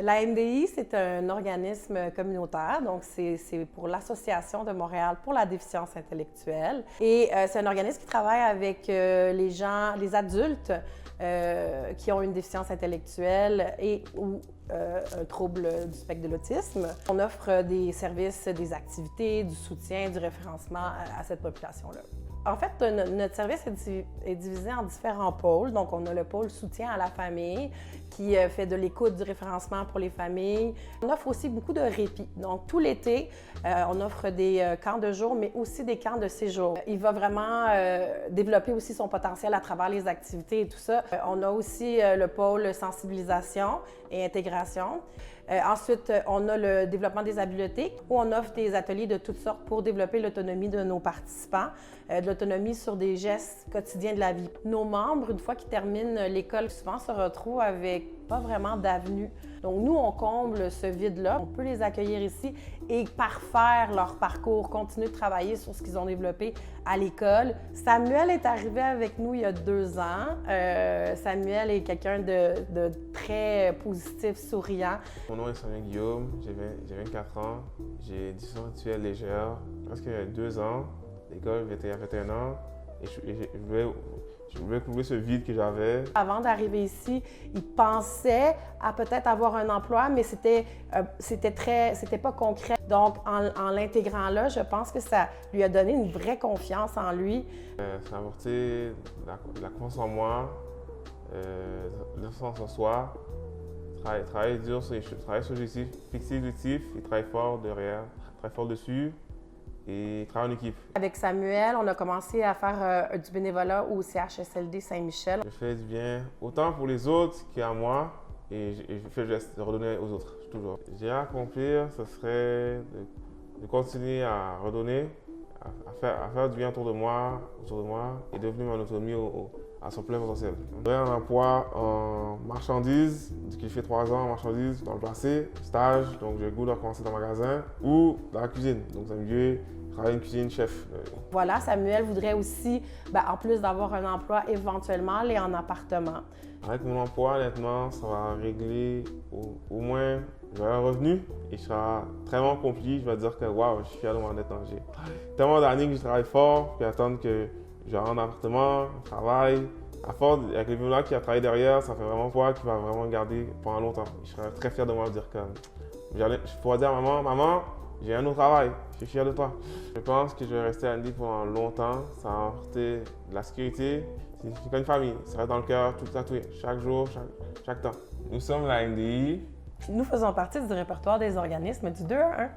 La NDI, c'est un organisme communautaire, donc c'est pour l'Association de Montréal pour la déficience intellectuelle. Et c'est un organisme qui travaille avec les gens, les adultes qui ont une déficience intellectuelle et ou un trouble du spectre de l'autisme. On offre des services, des activités, du soutien, du référencement à cette population-là. En fait, notre service est divisé en différents pôles. Donc, on a le pôle soutien à la famille qui fait de l'écoute, du référencement pour les familles. On offre aussi beaucoup de répit. Donc, tout l'été, on offre des camps de jour, mais aussi des camps de séjour. Il va vraiment développer aussi son potentiel à travers les activités et tout ça. On a aussi le pôle sensibilisation et intégration. Ensuite, on a le développement des habiletés où on offre des ateliers de toutes sortes pour développer l'autonomie de nos participants, de l'autonomie sur des gestes quotidiens de la vie. Nos membres, une fois qu'ils terminent l'école, souvent se retrouvent avec pas vraiment d'avenue. Donc, nous, on comble ce vide-là. On peut les accueillir ici et parfaire leur parcours, continuer de travailler sur ce qu'ils ont développé à l'école. Samuel est arrivé avec nous il y a 2 ans. Samuel est quelqu'un de très positif, souriant. Mon nom est Samuel Guillaume, j'ai 24 ans, j'ai déficience intellectuelle légère. Presque 2 ans, l'école il y a 21 ans et je voulais couvrir ce vide que j'avais. Avant d'arriver ici, il pensait à peut-être avoir un emploi, mais c'était pas concret. Donc, en l'intégrant là, je pense que ça lui a donné une vraie confiance en lui. Ça a apporté de la confiance en moi, le sens en soi, travailler dur sur les choses, travailler sur l'objectif, fixer l'objectif et travailler fort derrière, travailler fort dessus. Et travailler en équipe. Avec Samuel, on a commencé à faire du bénévolat au CHSLD Saint-Michel. Je fais du bien autant pour les autres qu'à moi et je fais le geste de redonner aux autres, toujours. J'ai à accomplir, ce serait de continuer à redonner, à faire du bien autour de moi et devenir mon autonomie à son plein potentiel. J'ai un emploi en marchandises, j'ai fait 3 ans en marchandises dans le passé, stage, donc j'ai le goût de recommencer dans le magasin ou dans la cuisine. Donc c'est mieux travailler une cuisine chef. Voilà, Samuel voudrait aussi, en plus d'avoir un emploi, éventuellement aller en appartement. Avec mon emploi, honnêtement, ça va régler au moins j'aurai un revenu et je serai très accompli. Je vais dire que waouh, je suis fier de mon état. J'ai tellement d'années que je travaille fort, puis attendre que j'aurai un appartement, un travail. À force, avec les bénévoles qui a travaillé derrière, ça fait vraiment quoi qui va vraiment me garder pendant longtemps. Je serai très fier de moi de dire que je pourrais dire à maman, j'ai un autre travail, je suis fier de toi. Je pense que je vais rester à NDI pendant longtemps. Ça va apporter de la sécurité. C'est comme une famille, ça reste dans le cœur, tout tatoué, chaque jour, chaque temps. Nous sommes la NDI. Nous faisons partie du répertoire des organismes du 2 à 1.